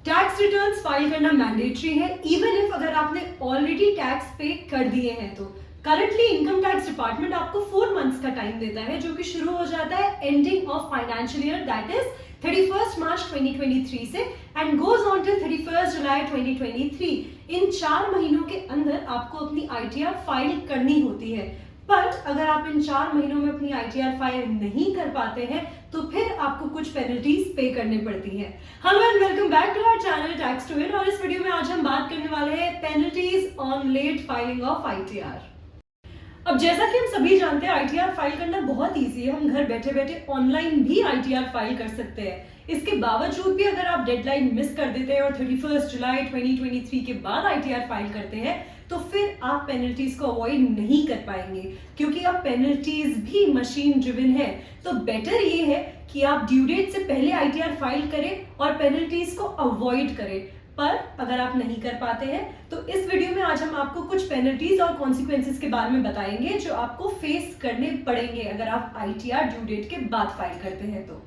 Tax returns file करना mandatory है even if अगर आपने ऑलरेडी टैक्स पे कर दिए हैं तो। करंटली इनकम टैक्स डिपार्टमेंट आपको 4 मंथ्स का टाइम देता है जो कि शुरू हो जाता है ending of financial year that is 31 मार्च 2023 से एंड गोज ऑन टिल 31 जुलाई 2023। इन 4 महीनों के अंदर आपको अपनी आईटीआर फाइल करनी होती है। पर अगर आप इन 4 महीनों में अपनी आईटीआर फाइल नहीं कर पाते हैं तो फिर आपको कुछ पेनल्टीज पे करनी पड़ती है। Hello and welcome back to our channel Tax to Win और इस वीडियो में आज हम बात करने वाले हैं penalties on late filing of ITR. अब जैसा कि हम सभी जानते हैं आईटीआर फाइल करना बहुत इजी है। हम घर बैठे बैठे ऑनलाइन भी आईटीआर फाइल कर सकते हैं। इसके बावजूद भी अगर आप डेडलाइन मिस कर देते हैं और 31 जुलाई 2023 के बाद आईटीआर फाइल करते हैं तो फिर आप पेनल्टीज को अवॉइड नहीं कर पाएंगे क्योंकि अब पेनल्टीज भी मशीन ड्रिवन है। तो बेटर ये है कि आप ड्यू डेट से पहले आईटीआर फाइल करें और पेनल्टीज को अवॉइड करें। पर अगर आप नहीं कर पाते हैं तो इस वीडियो में आज हम आपको कुछ पेनल्टीज और कॉन्सिक्वेंसेस के बारे में बताएंगे जो आपको फेस करने पड़ेंगे अगर आप आईटीआर ड्यू डेट के बाद फाइल करते हैं तो।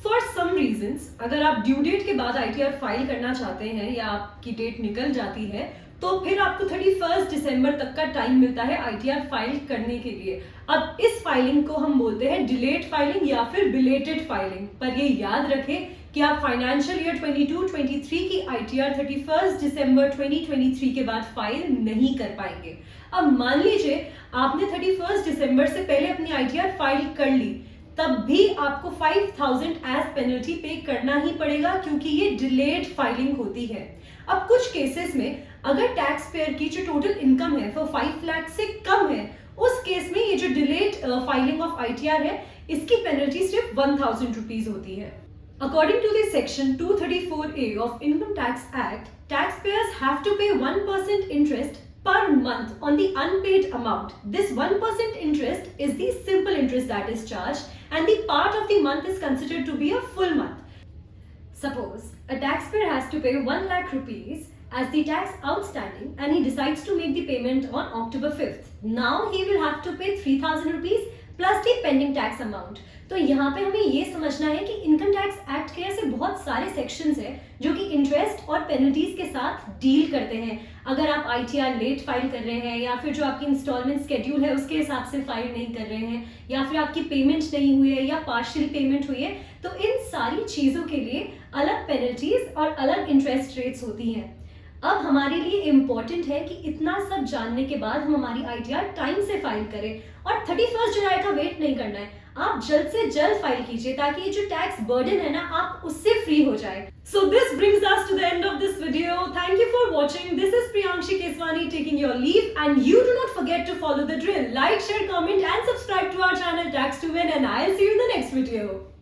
फॉर सम रीजंस अगर आप ड्यू डेट के बाद आईटीआर फाइल करना चाहते हैं या आपकी डेट निकल जाती है तो फिर आपको 31 दिसंबर तक का टाइम मिलता है आईटीआर फाइल करने के लिए। अब इस फाइलिंग को हम बोलते हैं डिलेड फाइलिंग या फिर बिलेटेड फाइलिंग। पर ये याद रखें कि आप फाइनेंशियल ईयर 22-23 की आईटीआर 31 दिसंबर 2023 के बाद फाइल नहीं कर पाएंगे। अब मान लीजिए आपने 31 दिसंबर से पहले अपनी आईटीआर फाइल कर ली, तब भी आपको 5000 एज पेनल्टी पे करना ही पड़ेगा क्योंकि ये डिलेड फाइलिंग होती है। अब कुछ केसेस में अगर टैक्स पेयर की जो टोटल इनकम है वो 5 लाख से कम है, उस केस में ये जो डिलेड फाइलिंग ऑफ आईटीआर है इसकी पेनल्टी सिर्फ 1000 रुपीज होती है। According to the section 234A of Income Tax Act, taxpayers have to pay 1% interest per month on the unpaid amount. This 1% interest is the simple interest that is charged and the part of the month is considered to be a full month. Suppose a taxpayer has to pay 1 lakh rupees as the tax outstanding and he decides to make the payment on October 5th. Now he will have to pay 3000 rupees plus the pending tax amount. तो यहाँ पे हमें ये समझना है कि income tax act के ऐसे बहुत सारे सेक्शंस हैं जो कि इंटरेस्ट और पेनल्टीज के साथ डील करते हैं। अगर आप आईटीआर लेट फाइल कर रहे हैं या फिर जो आपकी इंस्टॉलमेंट स्केड्यूल है उसके हिसाब से फाइल नहीं कर रहे हैं या फिर आपकी पेमेंट नहीं हुई है या पार्शियल पेमेंट हुई है, तो इन सारी चीज़ों के लिए अलग पेनल्टीज और अलग इंटरेस्ट रेट्स होती हैं। अब हमारे लिए इम्पोर्टेंट है कि इतना सब जानने के बाद हम हमारी आईटीआर टाइम से फाइल करें और 31 जुलाई का वेट नहीं करना है। आप जल्द से जल्द फाइल कीजिए ताकि ये जो टैक्स बर्डन है ना आप उससे फ्री हो जाए। So this brings us to the end of this video. Thank you for watching. This is Priyanshi Keswani taking your leave and you do not forget to follow the drill. Like, share, comment and subscribe to our channel Tax to Win and I will see you in the next video.